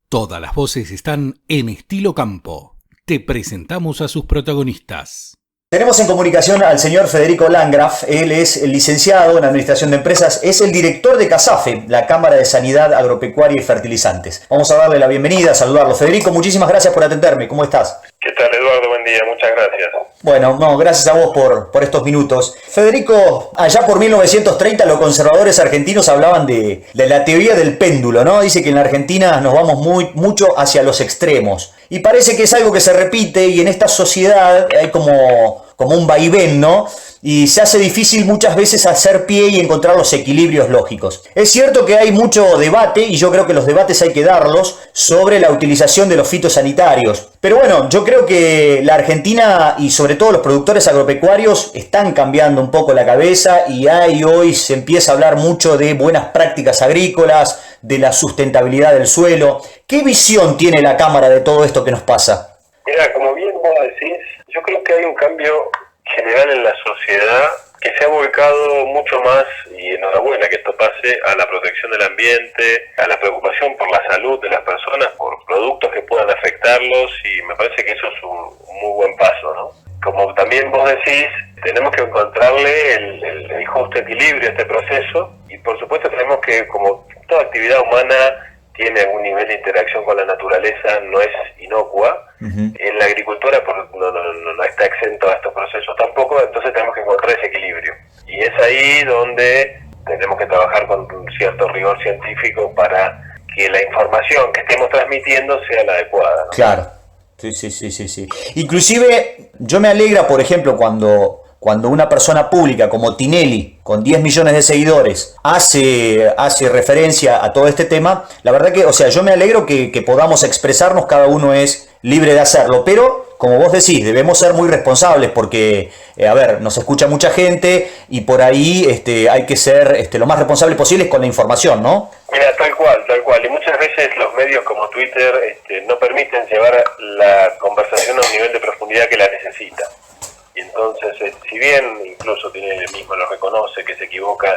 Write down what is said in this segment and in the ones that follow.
Todas las voces están en Estilo Campo. Te presentamos a sus protagonistas. Tenemos en comunicación al señor Federico Landgraf. Él es licenciado en Administración de Empresas, es el director de CASAFE, la Cámara de Sanidad Agropecuaria y Fertilizantes. Vamos a darle la bienvenida, a saludarlo. Federico, muchísimas gracias por atenderme. ¿Cómo estás? ¿Qué tal, Eduardo? Buen día, muchas gracias. Bueno, gracias a vos por estos minutos. Federico, allá por 1930 los conservadores argentinos hablaban de la teoría del péndulo, ¿no? Dice que en la Argentina nos vamos mucho hacia los extremos. Y parece que es algo que se repite y en esta sociedad hay como un vaivén, ¿no? Y se hace difícil muchas veces hacer pie y encontrar los equilibrios lógicos. Es cierto que hay mucho debate, y yo creo que los debates hay que darlos, sobre la utilización de los fitosanitarios. Pero bueno, yo creo que la Argentina y sobre todo los productores agropecuarios están cambiando un poco la cabeza y hoy se empieza a hablar mucho de buenas prácticas agrícolas, de la sustentabilidad del suelo. ¿Qué visión tiene la Cámara de todo esto que nos pasa? Mira, como bien vos decís, yo creo que hay un cambio general en la sociedad que se ha volcado mucho más, y enhorabuena que esto pase, a la protección del ambiente, a la preocupación por la salud de las personas, por productos que puedan afectarlos, y me parece que eso es un muy buen paso, ¿no? Como también vos decís, tenemos que encontrarle el justo equilibrio a este proceso, y por supuesto tenemos que, como toda actividad humana tiene algún nivel de interacción con la naturaleza, no es inocua. En la agricultura no está exento a estos procesos tampoco, entonces tenemos que encontrar ese equilibrio. Y es ahí donde tenemos que trabajar con un cierto rigor científico para que la información que estemos transmitiendo sea la adecuada, ¿no? Claro, sí. Inclusive, yo me alegra, por ejemplo, cuando una persona pública como Tinelli, con 10 millones de seguidores, hace referencia a todo este tema. La verdad que, yo me alegro que podamos expresarnos, cada uno es libre de hacerlo, pero, como vos decís, debemos ser muy responsables porque, nos escucha mucha gente y por ahí hay que ser lo más responsable posible con la información, ¿no? Mira, tal cual, y muchas veces los medios como Twitter no permiten llevar la conversación a un nivel de profundidad que la necesita. Y entonces, si bien incluso Tinelli mismo lo reconoce, que se equivoca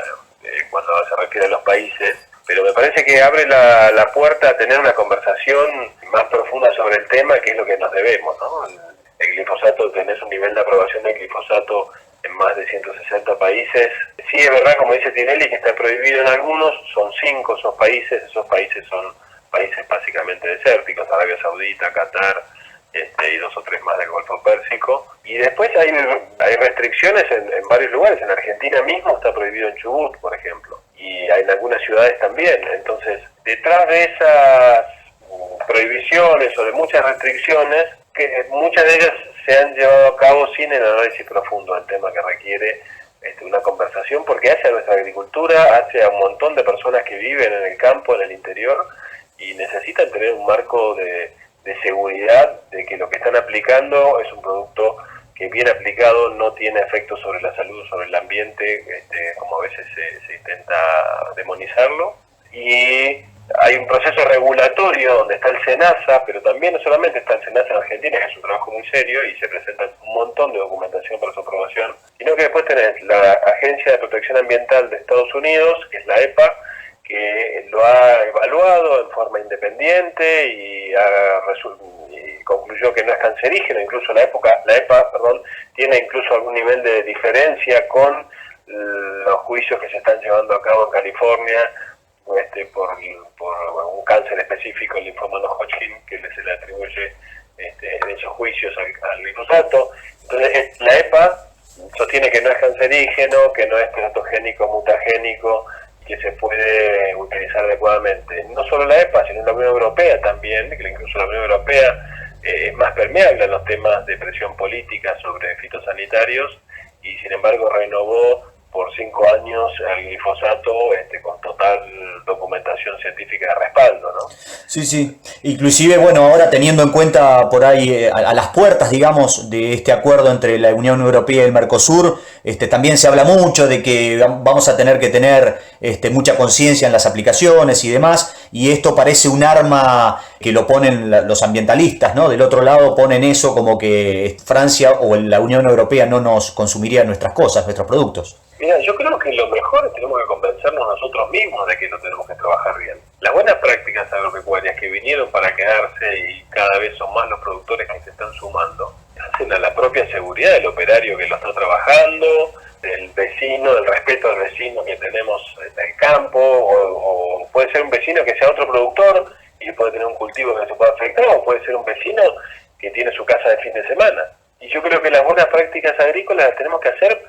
cuando se refiere a los países, pero me parece que abre la puerta a tener una conversación más profunda sobre el tema, que es lo que nos debemos, ¿no? El glifosato, tenés un nivel de aprobación del glifosato en más de 160 países. Sí, es verdad, como dice Tinelli, que está prohibido en algunos, son 5 esos países son países básicamente desérticos, Arabia Saudita, Qatar, y 2 o 3 más del Golfo Pérsico. Y después hay restricciones en varios lugares. En Argentina mismo está prohibido en Chubut, por ejemplo, y hay en algunas ciudades también. Entonces, detrás de esas prohibiciones o de muchas restricciones, que muchas de ellas se han llevado a cabo sin el análisis profundo del tema que requiere una conversación, porque hace a nuestra agricultura, hace a un montón de personas que viven en el campo, en el interior, y necesitan tener un marco de seguridad de que lo que están aplicando es un producto que bien aplicado no tiene efectos sobre la salud, sobre el ambiente, como a veces se intenta demonizarlo. Y hay un proceso regulatorio donde está el SENASA, pero también no solamente está el SENASA en Argentina, que es un trabajo muy serio y se presenta un montón de documentación para su aprobación, sino que después tenés la Agencia de Protección Ambiental de Estados Unidos, que es la EPA, que lo ha evaluado en forma independiente y concluyó que no es cancerígeno. Incluso la EPA tiene incluso algún nivel de diferencia con los juicios que se están llevando a cabo en California por un cáncer específico, el linfoma no-Hodgkin, que se le atribuye en esos juicios al glifosato. Entonces la EPA sostiene que no es cancerígeno, que no es teratogénico, mutagénico, que se puede utilizar adecuadamente. No solo la EPA, sino la Unión Europea también, que incluso la Unión Europea es más permeable a los temas de presión política sobre fitosanitarios, y sin embargo renovó por 5 años el glifosato con total documentación científica de respaldo, ¿no? Sí. Inclusive, ahora teniendo en cuenta por ahí a las puertas, digamos, de este acuerdo entre la Unión Europea y el Mercosur, también se habla mucho de que vamos a tener que tener mucha conciencia en las aplicaciones y demás, y esto parece un arma que lo ponen los ambientalistas, ¿no? Del otro lado ponen eso como que Francia o la Unión Europea no nos consumiría nuestras cosas, nuestros productos. Mira, yo creo que lo mejor es tenemos que convencernos nosotros mismos de que lo tenemos que trabajar bien. Las buenas prácticas agropecuarias que vinieron para quedarse y cada vez son más los productores que se están sumando, hacen a la propia seguridad del operario que lo está trabajando, del vecino, del respeto al vecino que tenemos en el campo, o puede ser un vecino que sea otro productor y puede tener un cultivo que se pueda afectar, o puede ser un vecino que tiene su casa de fin de semana. Y yo creo que las buenas prácticas agrícolas las tenemos que hacer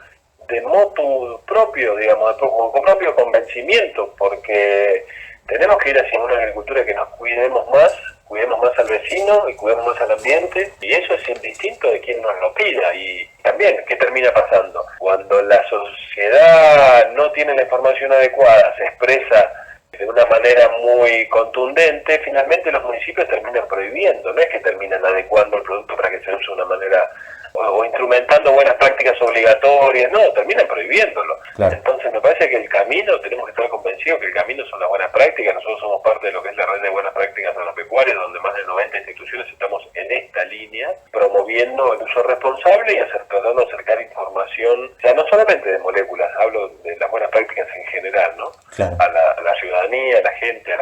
de motu propio, digamos, con propio convencimiento, porque tenemos que ir hacia una agricultura que nos cuidemos más al vecino y cuidemos más al ambiente, y eso es indistinto de quien nos lo pida. Y también, ¿qué termina pasando? Cuando la sociedad no tiene la información adecuada, se expresa de una manera muy contundente, finalmente los municipios terminan prohibiendo, no es que terminan adecuando el producto para que se use de una manera o instrumentando buenas prácticas obligatorias, no, terminan prohibiéndolo. Claro. Entonces me parece que el camino, tenemos que estar convencidos que el camino son las buenas prácticas. Nosotros somos parte de lo que es la red de buenas prácticas agropecuarias, donde más de 90 instituciones estamos en esta línea, promoviendo el uso responsable y tratando de acercar información, o sea, no solamente de moléculas, hablo de las buenas prácticas en general, ¿no? Claro. A la ciudadanía, a la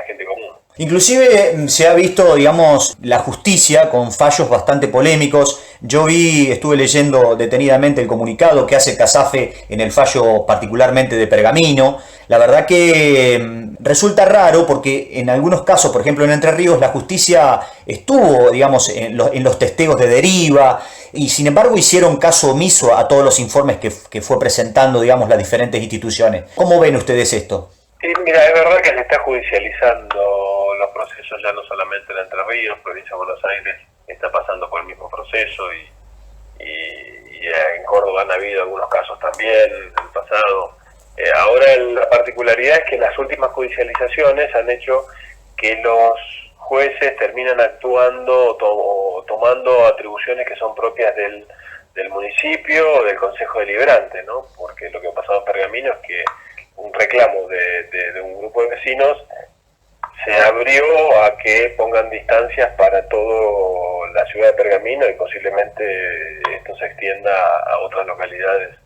gente común. Inclusive se ha visto, digamos, la justicia con fallos bastante polémicos. Yo estuve leyendo detenidamente el comunicado que hace CASAFE en el fallo particularmente de Pergamino. La verdad que resulta raro porque en algunos casos, por ejemplo en Entre Ríos, la justicia estuvo, digamos, en los testeos de deriva y sin embargo hicieron caso omiso a todos los informes que fue presentando, digamos, las diferentes instituciones. ¿Cómo ven ustedes esto? Sí, mira, es verdad que se está judicializando los procesos ya no solamente en Entre Ríos, provincia de Buenos Aires está pasando por el mismo proceso y en Córdoba han habido algunos casos también en el pasado. Ahora la particularidad es que las últimas judicializaciones han hecho que los jueces terminan actuando o tomando atribuciones que son propias del municipio o del Consejo Deliberante, ¿no? Porque lo que ha pasado en Pergamino es que un reclamo de un grupo de vecinos se abrió a que pongan distancias para toda la ciudad de Pergamino y posiblemente esto se extienda a otras localidades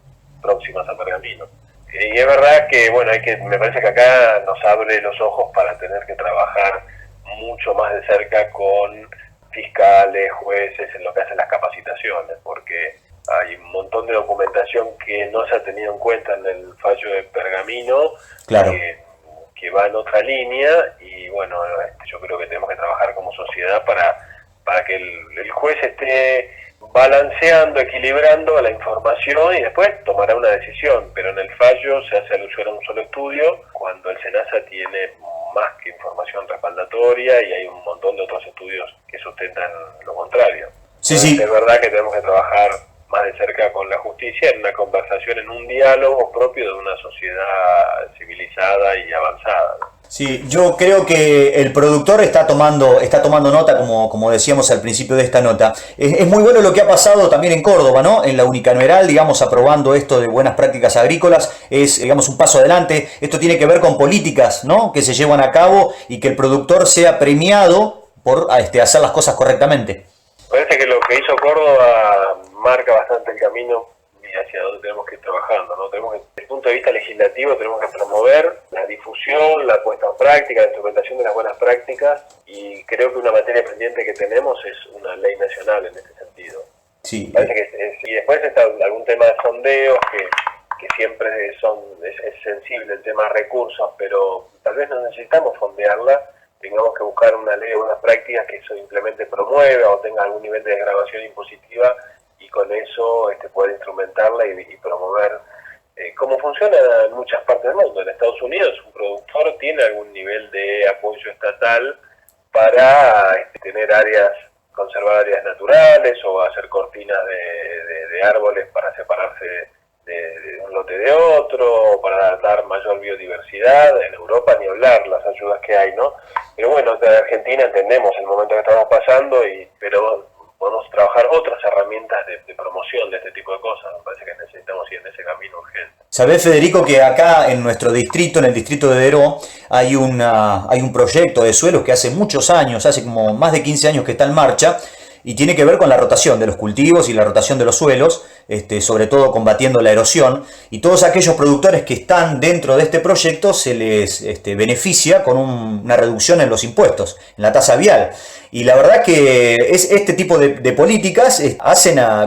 próximas a Pergamino. Y es verdad que, bueno, me parece que acá nos abre los ojos para tener que trabajar mucho más de cerca con fiscales, jueces, en lo que hacen las capacitaciones, porque hay un montón de documentación que no se ha tenido en cuenta en el fallo de Pergamino, claro, que va en otra línea, y bueno, yo creo que tenemos que trabajar como sociedad para que el juez esté balanceando, equilibrando la información y después tomará una decisión, pero en el fallo se hace alusión a un solo estudio, cuando el SENASA tiene más que información respaldatoria y hay un montón de otros estudios que sustentan lo contrario. Sí, sí. Es verdad que tenemos que trabajar más de cerca con la justicia en una conversación, en un diálogo propio de una sociedad civilizada y avanzada, ¿no? Sí, yo creo que el productor está tomando nota, como decíamos al principio de esta nota. Es muy bueno lo que ha pasado también en Córdoba, ¿no? En la unicameral, digamos, aprobando esto de buenas prácticas agrícolas, es, digamos, un paso adelante. Esto tiene que ver con políticas, ¿no? Que se llevan a cabo y que el productor sea premiado por hacer las cosas correctamente. Parece que lo que hizo Córdoba marca bastante el camino y hacia donde tenemos que ir trabajando, ¿no? Desde el punto de vista legislativo tenemos que promover la difusión, la puesta en práctica, la instrumentación de las buenas prácticas, y creo que una materia pendiente que tenemos es una ley nacional en este sentido. Sí. Parece que y después está algún tema de sondeos que siempre es sensible el tema de recursos, pero tal vez no necesitamos fondearla, tengamos que buscar una ley de buenas prácticas que eso simplemente promueva o tenga algún nivel de desgravación impositiva, y con eso poder instrumentarla y promover cómo funciona en muchas partes del mundo. En Estados Unidos un productor tiene algún nivel de apoyo estatal para conservar áreas naturales o hacer cortinas de árboles para separarse de un lote de otro, para dar mayor biodiversidad. En Europa ni hablar las ayudas que hay, ¿no? Pero bueno, en Argentina entendemos el momento que estamos pasando, pero podemos trabajar otras herramientas de promoción de este tipo de cosas. Me parece que necesitamos ir en ese camino urgente. ¿Sabés, Federico, que acá en nuestro distrito, en el distrito de Deró, hay un proyecto de suelos que hace muchos años, hace como más de 15 años que está en marcha, y tiene que ver con la rotación de los cultivos y la rotación de los suelos? sobre todo combatiendo la erosión, y todos aquellos productores que están dentro de este proyecto se les beneficia con una reducción en los impuestos, en la tasa vial. Y la verdad que este tipo de políticas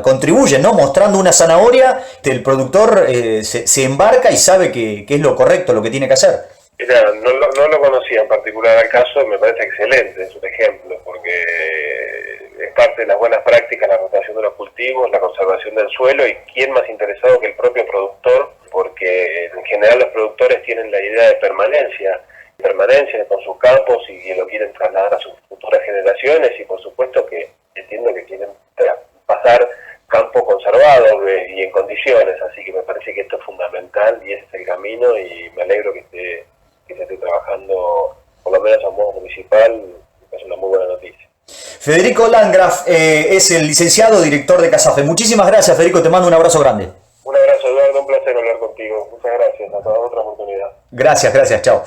contribuyen, ¿no? Mostrando una zanahoria, el productor se embarca y sabe que es lo correcto, lo que tiene que hacer. Mira, no lo conocía en particular al caso, me parece excelente, es un ejemplo, porque es parte de las buenas prácticas la rotación de los cultivos, la conservación del suelo, y quién más interesado que el propio productor, porque en general los productores tienen la idea de permanencia con sus campos y lo quieren trasladar a sus futuras generaciones, y por supuesto que entiendo que quieren pasar campo conservado y en condiciones, así que me parece que esto es fundamental y ese es el camino, y me alegro que se esté trabajando por lo menos a modo municipal, es una muy buena noticia. Federico Landgraf es el licenciado director de CASAFE. Muchísimas gracias, Federico, te mando un abrazo grande. Un abrazo, Eduardo, un placer hablar contigo. Muchas gracias, hasta otra oportunidad. Gracias, chao.